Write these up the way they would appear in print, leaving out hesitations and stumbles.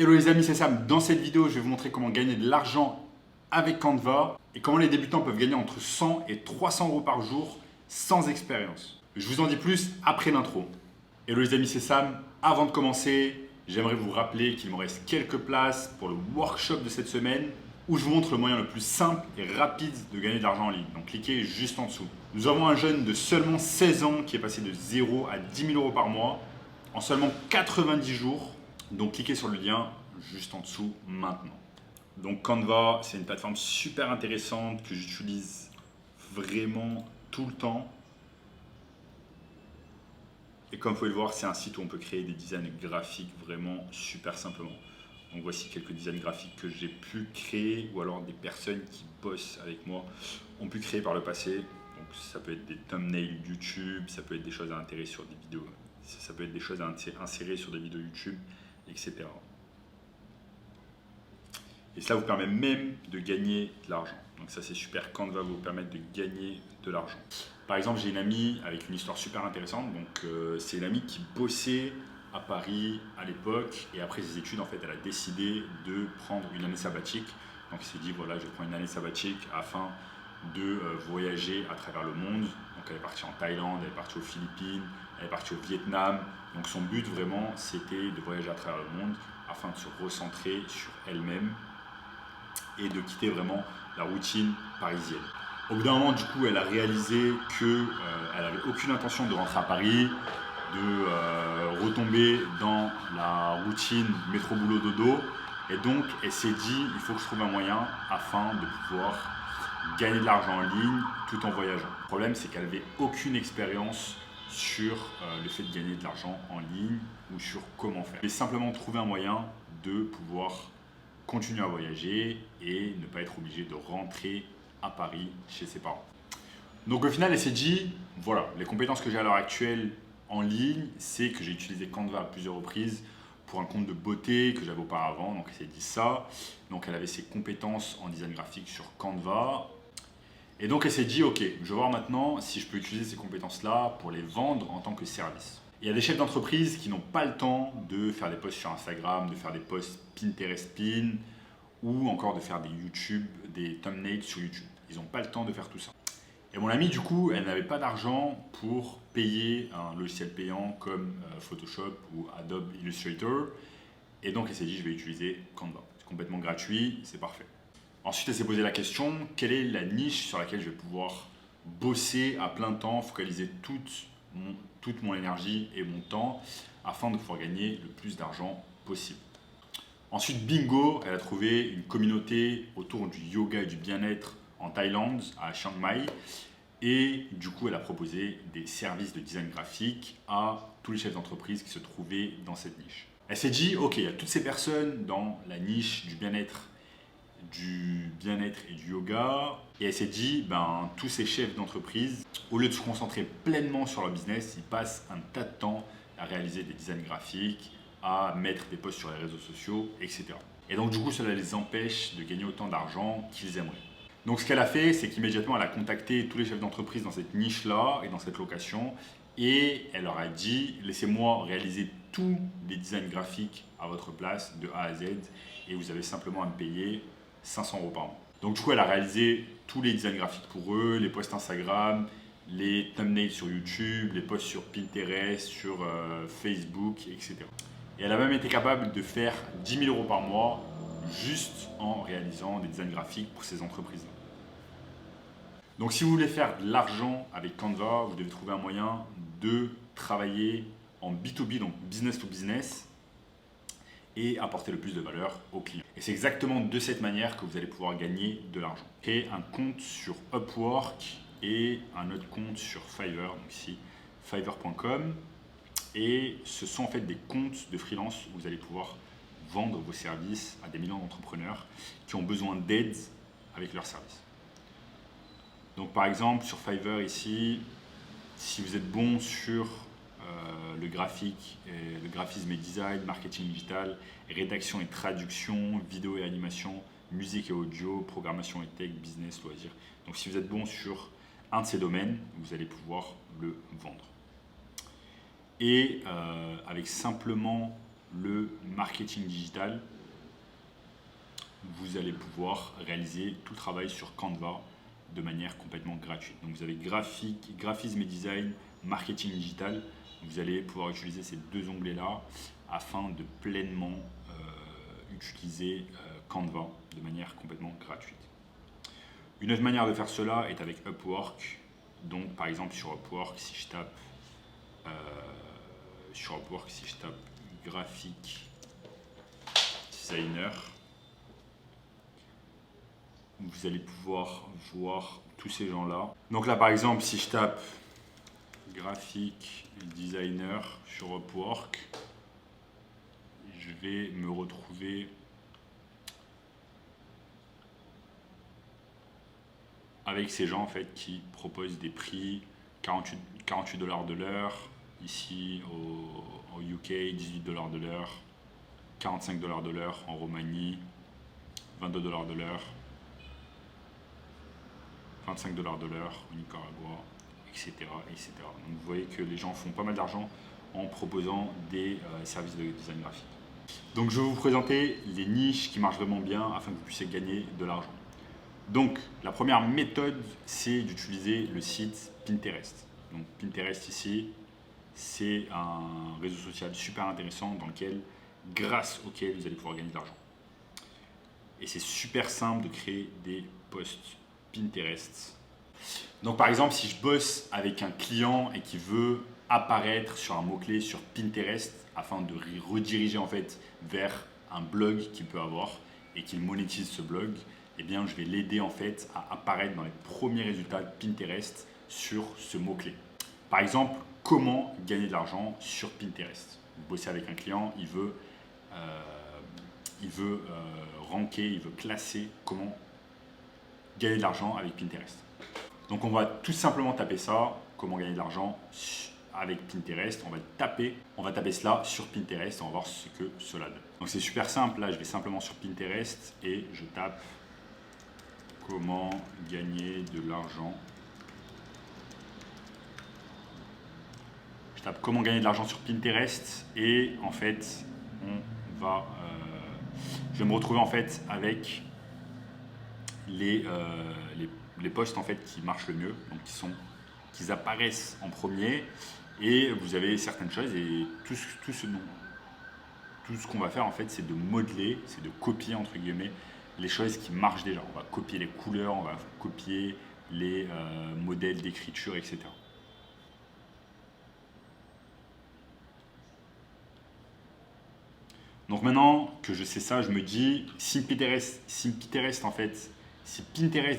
Hello les amis, c'est Sam. Dans cette vidéo, je vais vous montrer comment gagner de l'argent avec Canva et comment les débutants peuvent gagner entre 100 et 300 euros par jour sans expérience. Je vous en dis plus après l'intro. Hello les amis, c'est Sam. Avant de commencer, j'aimerais vous rappeler qu'il me reste quelques places pour le workshop de cette semaine où je vous montre le moyen le plus simple et rapide de gagner de l'argent en ligne. Donc cliquez juste en dessous. Nous avons un jeune de seulement 16 ans qui est passé de 0 à 10 000 euros par mois en seulement 90 jours. Donc cliquez sur le lien juste en dessous maintenant. Donc Canva, c'est une plateforme super intéressante que j'utilise vraiment tout le temps. Et comme vous pouvez le voir, c'est un site où on peut créer des designs graphiques vraiment super simplement. Donc voici quelques designs graphiques que j'ai pu créer ou alors des personnes qui bossent avec moi ont pu créer par le passé. Donc ça peut être des thumbnails YouTube, ça peut être des choses à insérer sur des vidéos, ça peut être des choses à insérer sur des vidéos YouTube, etc. Et cela vous permet même de gagner de l'argent. Donc ça c'est super, Canva va vous permettre de gagner de l'argent. Par exemple, j'ai une amie avec une histoire super intéressante. Donc c'est une amie qui bossait à Paris à l'époque et après ses études, en fait, elle a décidé de prendre une année sabbatique. Donc elle s'est dit voilà, je prends une année sabbatique afin de voyager à travers le monde. Donc elle est partie en Thaïlande, elle est partie aux Philippines, elle est partie au Vietnam. Donc son but vraiment, c'était de voyager à travers le monde afin de se recentrer sur elle-même et de quitter vraiment la routine parisienne. Au bout d'un moment, du coup, elle a réalisé qu'elle n'avait aucune intention de rentrer à Paris, de retomber dans la routine métro-boulot-dodo. Et donc, elle s'est dit, il faut que je trouve un moyen afin de pouvoir gagner de l'argent en ligne tout en voyageant. Le problème, c'est qu'elle n'avait aucune expérience sur le fait de gagner de l'argent en ligne ou sur comment faire. Elle a simplement trouvé un moyen de pouvoir continuer à voyager et ne pas être obligé de rentrer à Paris chez ses parents. Donc au final, elle s'est dit, voilà, les compétences que j'ai à l'heure actuelle en ligne, c'est que j'ai utilisé Canva à plusieurs reprises pour un compte de beauté que j'avais auparavant. Donc elle s'est dit ça. Donc elle avait ses compétences en design graphique sur Canva. Et donc elle s'est dit, ok, je vais voir maintenant si je peux utiliser ces compétences-là pour les vendre en tant que service. Il y a des chefs d'entreprise qui n'ont pas le temps de faire des posts sur Instagram, de faire des posts Pinterest Pin ou encore de faire des YouTube, des thumbnails sur YouTube. Ils n'ont pas le temps de faire tout ça. Et mon amie, du coup, elle n'avait pas d'argent pour payer un logiciel payant comme Photoshop ou Adobe Illustrator. Et donc elle s'est dit, je vais utiliser Canva. C'est complètement gratuit, c'est parfait. Ensuite, elle s'est posé la question, quelle est la niche sur laquelle je vais pouvoir bosser à plein temps, focaliser toute mon énergie et mon temps afin de pouvoir gagner le plus d'argent possible. Ensuite, bingo, elle a trouvé une communauté autour du yoga et du bien-être en Thaïlande, à Chiang Mai. Et du coup, elle a proposé des services de design graphique à tous les chefs d'entreprise qui se trouvaient dans cette niche. Elle s'est dit, ok, il y a toutes ces personnes dans la niche du bien-être et du yoga. Et elle s'est dit, tous ces chefs d'entreprise, au lieu de se concentrer pleinement sur leur business, ils passent un tas de temps à réaliser des designs graphiques, à mettre des posts sur les réseaux sociaux, etc. Et donc du coup, cela les empêche de gagner autant d'argent qu'ils aimeraient. Donc ce qu'elle a fait, c'est qu'immédiatement, elle a contacté tous les chefs d'entreprise dans cette niche-là et dans cette location. Et elle leur a dit, laissez-moi réaliser tous les designs graphiques à votre place, de A à Z, et vous avez simplement à me payer 500 euros par mois. Donc du coup, elle a réalisé tous les designs graphiques pour eux, les posts Instagram, les thumbnails sur YouTube, les posts sur Pinterest, sur Facebook, etc. Et elle a même été capable de faire 10 000 euros par mois juste en réalisant des designs graphiques pour ces entreprises-là. Donc si vous voulez faire de l'argent avec Canva, vous devez trouver un moyen de travailler en B2B, donc business to business, et apporter le plus de valeur aux clients. Et c'est exactement de cette manière que vous allez pouvoir gagner de l'argent. Créez un compte sur Upwork et un autre compte sur Fiverr, donc ici fiverr.com. Et ce sont en fait des comptes de freelance où vous allez pouvoir vendre vos services à des millions d'entrepreneurs qui ont besoin d'aide avec leurs services. Donc par exemple sur Fiverr ici, si vous êtes bon sur le graphisme et design, marketing digital, rédaction et traduction, vidéo et animation, musique et audio, programmation et tech, business, loisirs. Donc si vous êtes bon sur un de ces domaines, vous allez pouvoir le vendre. Et avec simplement le marketing digital, vous allez pouvoir réaliser tout le travail sur Canva de manière complètement gratuite. Donc vous avez graphisme et design, marketing digital. Vous allez pouvoir utiliser ces deux onglets-là afin de pleinement utiliser Canva de manière complètement gratuite. Une autre manière de faire cela est avec Upwork. Donc par exemple sur Upwork, si je tape graphic designer, vous allez pouvoir voir tous ces gens-là. Donc là par exemple, si je tape graphic designer sur Upwork, je vais me retrouver avec ces gens en fait qui proposent des prix 48 $ de l'heure, ici au UK 18 $ de l'heure, 45 $ de l'heure en Roumanie, 22 $ de l'heure, 25 $ de l'heure au Nicaragua, etc., etc. Donc vous voyez que les gens font pas mal d'argent en proposant des services de design graphique. Donc je vais vous présenter les niches qui marchent vraiment bien afin que vous puissiez gagner de l'argent. Donc la première méthode, c'est d'utiliser le site Pinterest. Donc Pinterest ici, c'est un réseau social super intéressant grâce auquel vous allez pouvoir gagner de l'argent. Et c'est super simple de créer des posts Pinterest. Donc par exemple, si je bosse avec un client et qui veut apparaître sur un mot-clé sur Pinterest afin de rediriger en fait vers un blog qu'il peut avoir et qu'il monétise ce blog, eh bien je vais l'aider en fait à apparaître dans les premiers résultats de Pinterest sur ce mot-clé. Par exemple, comment gagner de l'argent sur Pinterest. Vous bossez avec un client, il veut ranker, il veut classer comment gagner de l'argent avec Pinterest. Donc on va tout simplement taper ça, comment gagner de l'argent avec Pinterest. On va taper cela sur Pinterest et on va voir ce que cela donne. Donc c'est super simple, là je vais simplement sur Pinterest et je tape comment gagner de l'argent. Je tape comment gagner de l'argent sur Pinterest et en fait je vais me retrouver en fait avec les posts en fait qui marchent le mieux, donc qui apparaissent en premier, et vous avez certaines choses et tout ce qu'on va faire en fait, c'est de modeler, c'est de copier entre guillemets les choses qui marchent déjà. On va copier les couleurs, on va copier les modèles d'écriture, etc. Donc maintenant que je sais ça, je me dis, si Pinterest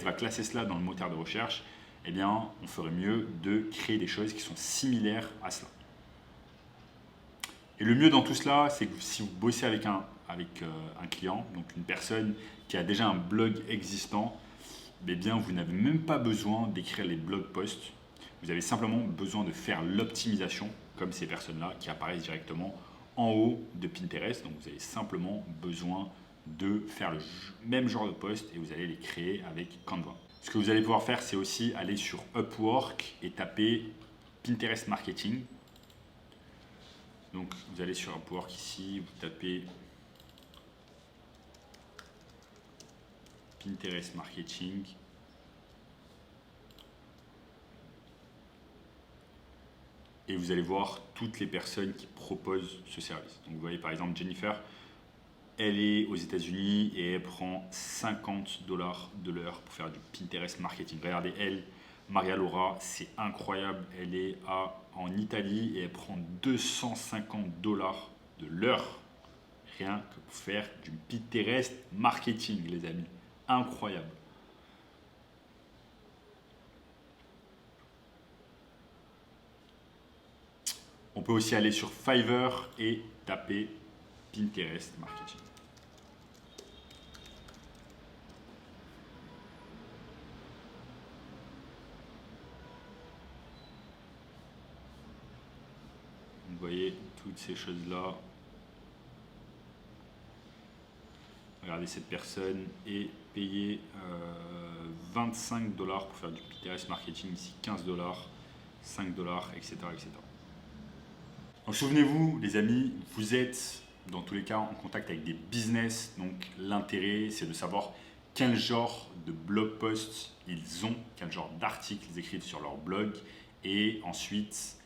va classer cela dans le moteur de recherche, eh bien, on ferait mieux de créer des choses qui sont similaires à cela. Et le mieux dans tout cela, c'est que si vous bossez avec un client, donc une personne qui a déjà un blog existant, eh bien, vous n'avez même pas besoin d'écrire les blog posts. Vous avez simplement besoin de faire l'optimisation, comme ces personnes-là qui apparaissent directement en haut de Pinterest. Donc vous avez simplement besoin de faire le même genre de post et vous allez les créer avec Canva. Ce que vous allez pouvoir faire, c'est aussi aller sur Upwork et taper Pinterest Marketing. Donc vous allez sur Upwork ici, vous tapez Pinterest Marketing. Et vous allez voir toutes les personnes qui proposent ce service. Donc vous voyez par exemple Jennifer, elle est aux États-Unis et elle prend 50 $ de l'heure pour faire du Pinterest marketing. Regardez elle, Maria Laura, c'est incroyable. Elle est en Italie et elle prend 250 $ de l'heure rien que pour faire du Pinterest marketing, les amis. Incroyable. On peut aussi aller sur Fiverr et taper Pinterest Marketing. Vous voyez toutes ces choses-là. Regardez, cette personne est payée 25 $ pour faire du Pinterest Marketing, ici 15 $, 5 $, etc. etc. Donc souvenez-vous les amis, vous êtes dans tous les cas en contact avec des business. Donc l'intérêt, c'est de savoir quel genre de blog posts ils ont, quel genre d'articles ils écrivent sur leur blog et ensuite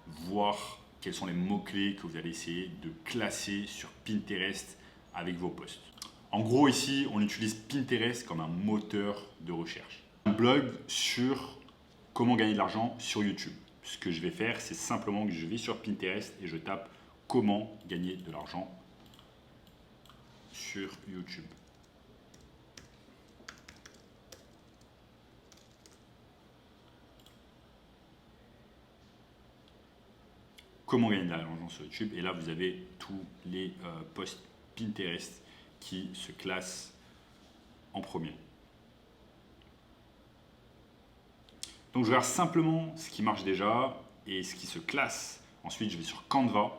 voir quels sont les mots-clés que vous allez essayer de classer sur Pinterest avec vos posts. En gros, ici, on utilise Pinterest comme un moteur de recherche. Un blog sur comment gagner de l'argent sur YouTube. Ce que je vais faire, c'est simplement que je vais sur Pinterest et je tape comment gagner de l'argent sur YouTube. Comment gagner de l'argent sur YouTube. Et là, vous avez tous les posts Pinterest qui se classent en premier. Donc, je regarde simplement ce qui marche déjà et ce qui se classe. Ensuite, je vais sur Canva.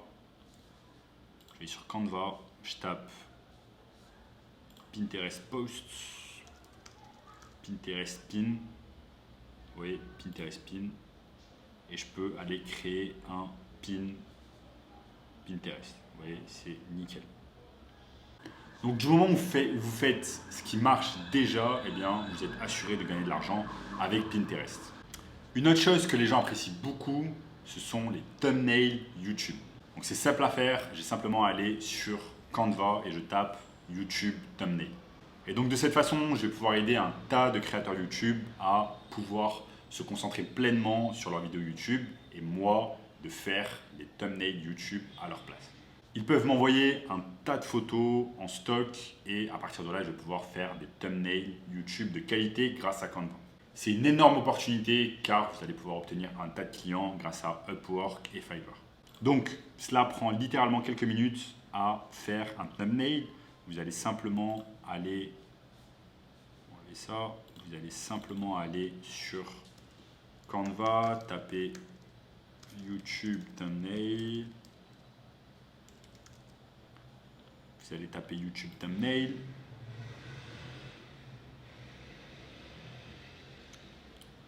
Je tape Pinterest Posts, Pinterest Pin. Vous voyez, Pinterest Pin. Et je peux aller créer un pin Pinterest. Vous voyez, c'est nickel. Donc du moment où vous faites ce qui marche déjà, eh bien, vous êtes assuré de gagner de l'argent avec Pinterest. Une autre chose que les gens apprécient beaucoup, ce sont les thumbnails YouTube. Donc c'est simple à faire, j'ai simplement à aller sur Canva et je tape YouTube Thumbnail. Et donc de cette façon, je vais pouvoir aider un tas de créateurs YouTube à pouvoir se concentrer pleinement sur leurs vidéos YouTube et moi de faire des thumbnails YouTube à leur place. Ils peuvent m'envoyer un tas de photos en stock et à partir de là, je vais pouvoir faire des thumbnails YouTube de qualité grâce à Canva. C'est une énorme opportunité car vous allez pouvoir obtenir un tas de clients grâce à Upwork et Fiverr. Donc, cela prend littéralement quelques minutes à faire un thumbnail. Vous allez simplement aller, vous allez simplement aller sur Canva, taper YouTube Thumbnail. Vous allez taper YouTube Thumbnail.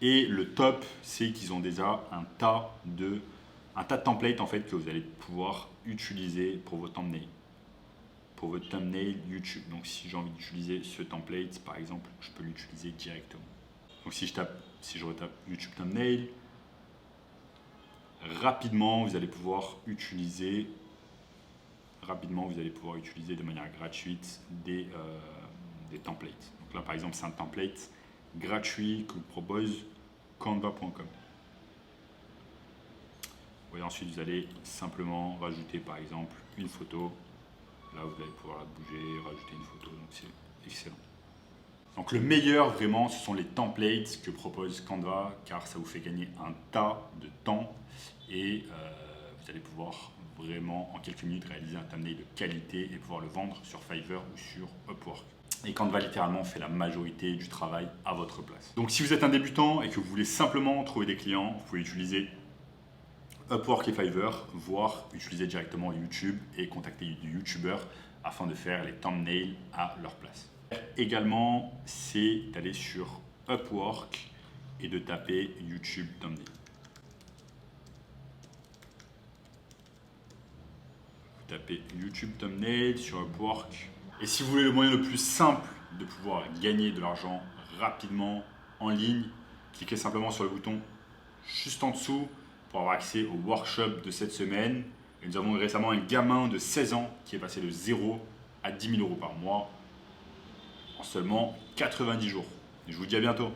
Et le top, c'est qu'ils ont déjà un tas de templates en fait que vous allez pouvoir utiliser pour vos thumbnails. Pour votre thumbnail YouTube. Donc si j'ai envie d'utiliser ce template, par exemple, je peux l'utiliser directement. Donc si je retape YouTube Thumbnail, rapidement vous allez pouvoir utiliser de manière gratuite des templates. Donc là par exemple c'est un template gratuit que vous propose canva.com. Et ensuite vous allez simplement rajouter par exemple une photo. Là vous allez pouvoir la bouger, rajouter une photo, donc c'est excellent. Donc le meilleur vraiment ce sont les templates que propose Canva car ça vous fait gagner un tas de temps et vous allez pouvoir vraiment en quelques minutes réaliser un thumbnail de qualité et pouvoir le vendre sur Fiverr ou sur Upwork. Et Canva littéralement fait la majorité du travail à votre place. Donc si vous êtes un débutant et que vous voulez simplement trouver des clients, vous pouvez utiliser Upwork et Fiverr, voire utiliser directement YouTube et contacter des YouTubeurs afin de faire les thumbnails à leur place. Également, c'est d'aller sur Upwork et de taper YouTube Thumbnail. Vous tapez YouTube Thumbnail sur Upwork. Et si vous voulez le moyen le plus simple de pouvoir gagner de l'argent rapidement en ligne, cliquez simplement sur le bouton juste en dessous pour avoir accès au workshop de cette semaine. Et nous avons récemment un gamin de 16 ans qui est passé de 0 à 10 000 € par mois en seulement 90 jours. Et je vous dis à bientôt.